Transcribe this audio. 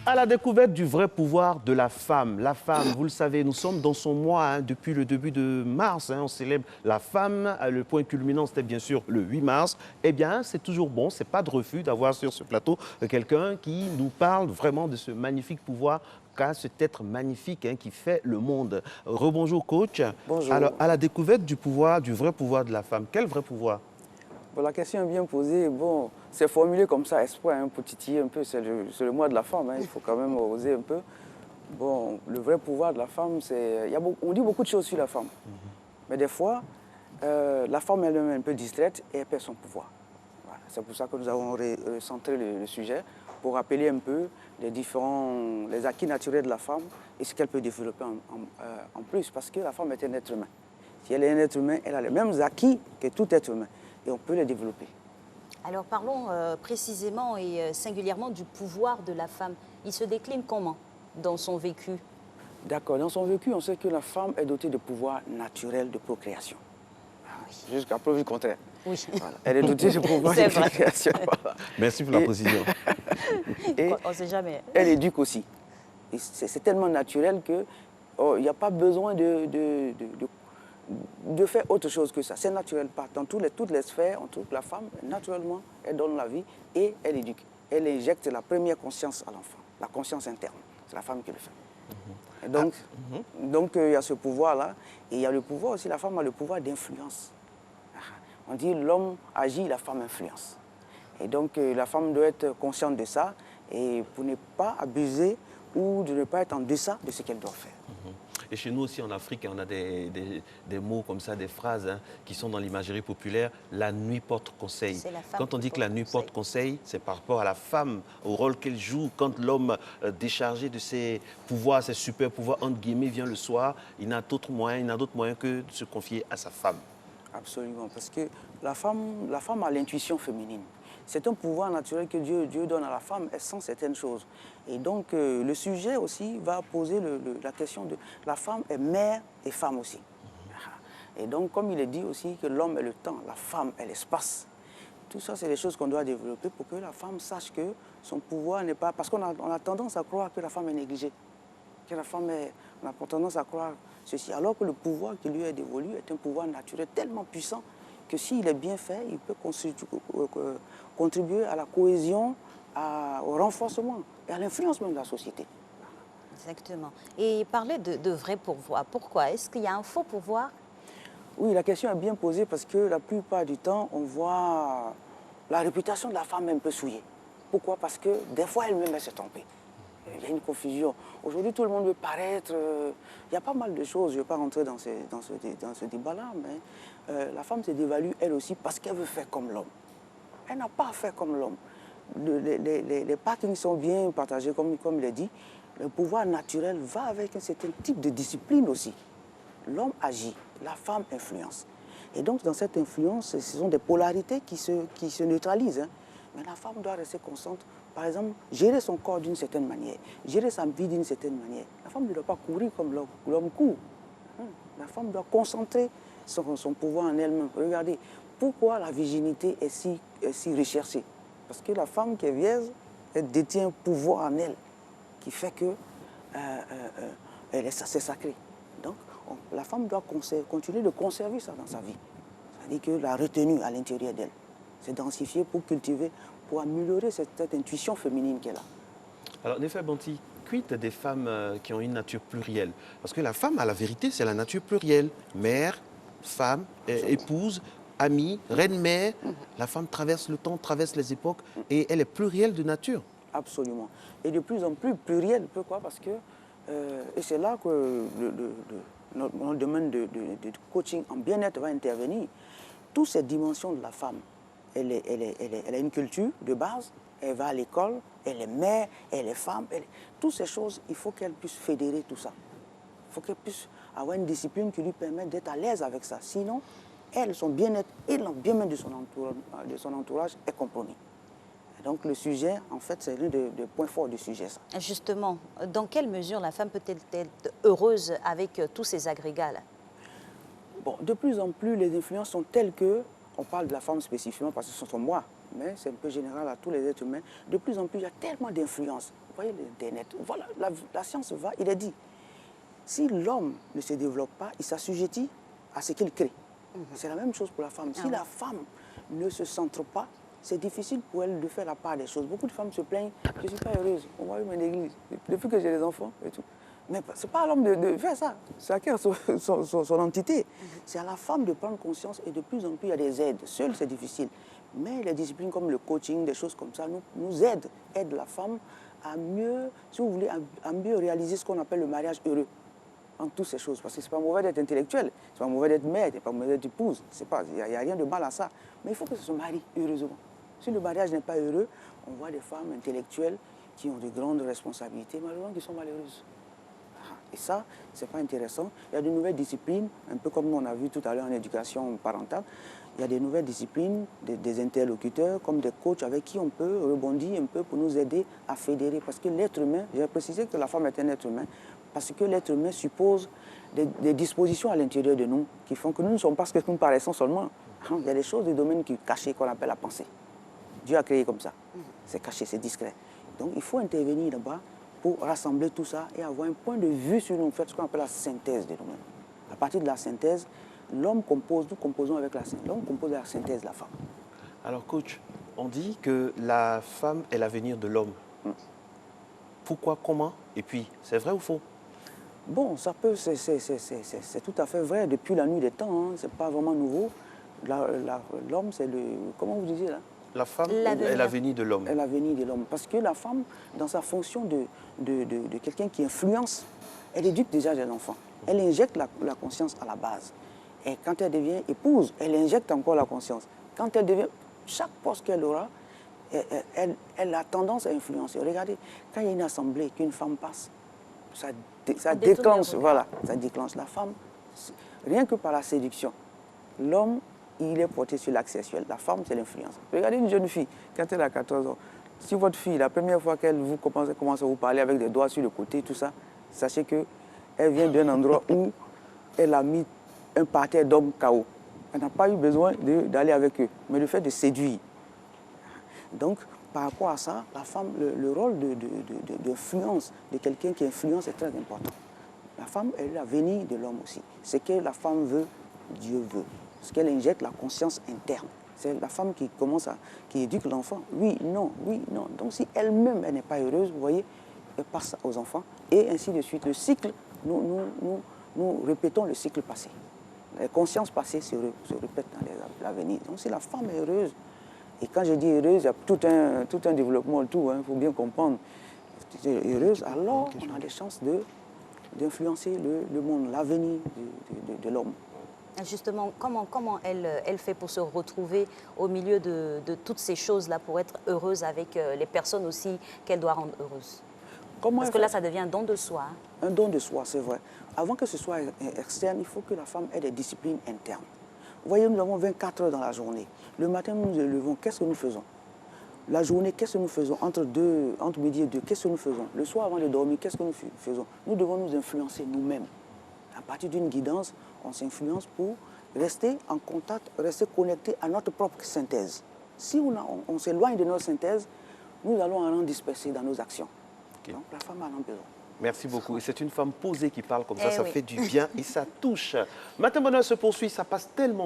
À la découverte du vrai pouvoir de la femme. La femme, vous le savez, nous sommes dans son mois depuis le début de mars. On célèbre la femme. Le point culminant, c'était bien sûr le 8 mars. Eh bien, c'est toujours bon, c'est pas de refus d'avoir sur ce plateau quelqu'un qui nous parle vraiment de ce magnifique pouvoir qu'a cet être magnifique qui fait le monde. Rebonjour, coach. Alors, Bonjour. à la découverte du pouvoir, du vrai pouvoir de la femme. Quel vrai pouvoir? Bon, la question est bien posée. Bon, c'est formulé comme ça, espoir, pour titiller un peu. C'est le mois de la femme, il faut quand même oser un peu. Bon, le vrai pouvoir de la femme, c'est... On dit beaucoup de choses sur la femme. Mais des fois, la femme elle-même est un peu distraite et elle perd son pouvoir. Voilà. C'est pour ça que nous avons centré le sujet, pour rappeler un peu les acquis naturels de la femme et ce qu'elle peut développer en plus. Parce que la femme est un être humain. Si elle est un être humain, elle a les mêmes acquis que tout être humain. Et on peut les développer. Alors parlons précisément et singulièrement du pouvoir de la femme. Il se décline comment dans son vécu? D'accord. Dans son vécu, on sait que la femme est dotée de pouvoirs naturels de procréation. Jusqu'à preuve du contraire. Oui. Voilà. Elle est dotée de pouvoirs de procréation. Voilà. Merci pour la précision. Et on ne sait jamais. Elle éduque aussi. C'est tellement naturel qu'il n'y a pas besoin de faire autre chose que ça. C'est naturel. Dans toutes les sphères, on trouve que la femme, naturellement, elle donne la vie et elle éduque. Elle injecte la première conscience à l'enfant, la conscience interne. C'est la femme qui le fait. Et donc, il y a ce pouvoir-là. Et il y a le pouvoir aussi, la femme a le pouvoir d'influence. On dit l'homme agit, la femme influence. Et donc, la femme doit être consciente de ça et pour ne pas abuser ou de ne pas être en deçà de ce qu'elle doit faire. Et chez nous aussi en Afrique, on a des mots comme ça, des phrases qui sont dans l'imagerie populaire. La nuit porte conseil. Quand on dit que la nuit porte conseil, c'est par rapport à la femme, au rôle qu'elle joue. Quand l'homme déchargé de ses pouvoirs, ses super pouvoirs, entre guillemets, vient le soir, il n'a d'autre moyen que de se confier à sa femme. Absolument, parce que la femme a l'intuition féminine. C'est un pouvoir naturel que Dieu donne à la femme, elle sent certaines choses. Et donc, le sujet aussi va poser la question de la femme est mère et femme aussi. Et donc, comme il est dit aussi que l'homme est le temps, la femme est l'espace. Tout ça, c'est des choses qu'on doit développer pour que la femme sache que son pouvoir n'est pas... Parce qu'on a tendance à croire que la femme est négligée, que la femme est... On a tendance à croire ceci, alors que le pouvoir qui lui est dévolu est un pouvoir naturel tellement puissant que s'il est bien fait, il peut contribuer à la cohésion, au renforcement et à l'influence même de la société. Exactement. Et parler de vrai pouvoir, pourquoi? Est-ce qu'il y a un faux pouvoir? Oui, la question est bien posée parce que la plupart du temps, on voit la réputation de la femme un peu souillée. Pourquoi? Parce que des fois, elle-même, elle s'est trompée. Il y a une confusion. Aujourd'hui, tout le monde veut paraître... il y a pas mal de choses, je ne vais pas rentrer dans ce débat-là, mais la femme se dévalue elle aussi parce qu'elle veut faire comme l'homme. Elle n'a pas à faire comme l'homme. Les parties sont bien partagées, comme il est dit. Le pouvoir naturel va avec un certain type de discipline aussi. L'homme agit, la femme influence. Et donc, dans cette influence, ce sont des polarités qui se neutralisent. Mais la femme doit rester constante. Par exemple, gérer son corps d'une certaine manière, gérer sa vie d'une certaine manière. La femme ne doit pas courir comme l'homme court. La femme doit concentrer son pouvoir en elle-même. Regardez, pourquoi la virginité est si recherchée? Parce que la femme qui est vierge, elle détient un pouvoir en elle qui fait que c'est sacré. Donc, la femme doit continuer de conserver ça dans sa vie. C'est-à-dire que la retenue à l'intérieur d'elle, c'est densifier pour cultiver, pour améliorer cette intuition féminine qu'elle a. Alors, Néfer Banti, quid des femmes qui ont une nature plurielle? Parce que la femme, à la vérité, c'est la nature plurielle. Mère, femme, épouse, amie, reine-mère. La femme traverse le temps, traverse les époques et elle est plurielle de nature. Absolument. Et de plus en plus plurielle. Pourquoi? Parce que, et c'est là que notre domaine de coaching en bien-être va intervenir. Toutes ces dimensions de la femme, elle a une culture de base, elle va à l'école, elle est mère, elle est femme. Toutes ces choses, il faut qu'elle puisse fédérer tout ça. Il faut qu'elle puisse avoir une discipline qui lui permette d'être à l'aise avec ça. Sinon, son bien-être et le bien-être de son entourage est compromis. Donc le sujet, en fait, c'est l'un des points forts du sujet. Ça. Justement, dans quelle mesure la femme peut-elle être heureuse avec tous ces agrégats-là? Bon, de plus en plus, les influences sont telles que, on parle de la femme spécifiquement parce que ce sont moi, mais c'est un peu général à tous les êtres humains. De plus en plus, il y a tellement d'influence. Vous voyez l'Internet, voilà, la science va, il est dit. Si l'homme ne se développe pas, il s'assujettit à ce qu'il crée. C'est la même chose pour la femme. Si la femme ne se centre pas, c'est difficile pour elle de faire la part des choses. Beaucoup de femmes se plaignent, je ne suis pas heureuse, on va une église, depuis que j'ai des enfants et tout. Mais ce n'est pas à l'homme de faire ça, chacun a son entité. C'est à la femme de prendre conscience et de plus en plus il y a des aides. Seul c'est difficile. Mais les disciplines comme le coaching, des choses comme ça, nous aident la femme à mieux, si vous voulez, à mieux réaliser ce qu'on appelle le mariage heureux. En toutes ces choses, parce que ce n'est pas mauvais d'être intellectuel, ce n'est pas mauvais d'être mère, ce n'est pas mauvais d'être épouse, il n'y a rien de mal à ça. Mais il faut que ce se marie heureusement. Si le mariage n'est pas heureux, on voit des femmes intellectuelles qui ont de grandes responsabilités, malheureusement qui sont malheureuses. Et ça, ce n'est pas intéressant. Il y a de nouvelles disciplines, un peu comme on a vu tout à l'heure en éducation parentale, il y a des nouvelles disciplines, des interlocuteurs, comme des coachs avec qui on peut rebondir un peu pour nous aider à fédérer. Parce que l'être humain, j'ai précisé que la femme est un être humain, parce que l'être humain suppose des dispositions à l'intérieur de nous qui font que nous ne sommes pas ce que nous paraissons seulement. Il y a des choses, des domaines cachés qu'on appelle la pensée. Dieu a créé comme ça. C'est caché, c'est discret. Donc il faut intervenir là-bas pour rassembler tout ça et avoir un point de vue sur nous, faire ce qu'on appelle la synthèse de nous-mêmes. À partir de la synthèse, l'homme compose, nous composons avec la synthèse. L'homme compose de la synthèse de la femme. Alors coach, on dit que la femme est l'avenir de l'homme. Pourquoi, comment? Et puis, c'est vrai ou faux? Bon, ça peut, c'est tout à fait vrai depuis la nuit des temps, hein. C'est pas vraiment nouveau. L'homme, c'est le... Comment vous disiez là? La femme est l'avenir de l'homme. Est l'avenir de l'homme. Parce que la femme, dans sa fonction de quelqu'un qui influence, elle éduque déjà les enfants. Elle injecte la conscience à la base. Et quand elle devient épouse, elle injecte encore la conscience. Quand elle devient... Chaque poste qu'elle aura, elle a tendance à influencer. Regardez, quand il y a une assemblée, qu'une femme passe, ça déclenche, voilà, ça déclenche la femme, rien que par la séduction. L'homme, il est porté sur l'acte sexuel. La femme, c'est l'influence. Regardez une jeune fille, quand elle a 14 ans. Si votre fille, la première fois qu'elle commence à vous parler avec des doigts sur le côté, tout ça, sachez qu'elle vient d'un endroit où elle a mis un parterre d'hommes KO. Elle n'a pas eu besoin d'aller avec eux, mais le fait de séduire. Donc, par rapport à ça, la femme, le rôle d'influence de quelqu'un qui influence est très important. La femme est l'avenir de l'homme aussi. Ce que la femme veut, Dieu veut. Ce qu'elle injecte, la conscience interne. C'est la femme qui éduque l'enfant. Oui, non, oui, non. Donc si elle-même, elle n'est pas heureuse, vous voyez, elle passe aux enfants. Et ainsi de suite. Le cycle, nous répétons le cycle passé. Les consciences passées se répètent dans l'avenir. Donc si la femme est heureuse, et quand je dis heureuse, il y a tout un développement autour, il faut bien comprendre. Si elle est heureuse, alors on a des chances d'influencer le monde, l'avenir de l'homme. Justement, comment elle fait pour se retrouver au milieu de toutes ces choses-là, pour être heureuse avec les personnes aussi qu'elle doit rendre heureuses? Parce que là, ça devient un don de soi. Un don de soi, c'est vrai. Avant que ce soit externe, il faut que la femme ait des disciplines internes. Vous voyez, nous avons 24 heures dans la journée. Le matin, nous nous levons, qu'est-ce que nous faisons? La journée, qu'est-ce que nous faisons? Entre midi et 2, qu'est-ce que nous faisons? Le soir, avant de dormir, qu'est-ce que nous faisons? Nous devons nous influencer nous-mêmes. À partir d'une guidance, on s'influence pour rester en contact, rester connecté à notre propre synthèse. Si on s'éloigne de notre synthèse, nous allons en disperser dans nos actions. Okay. Donc la femme a un besoin. Merci beaucoup. Et c'est une femme posée qui parle comme ça, ça fait du bien et ça touche. Matin Bonheur se poursuit, ça passe tellement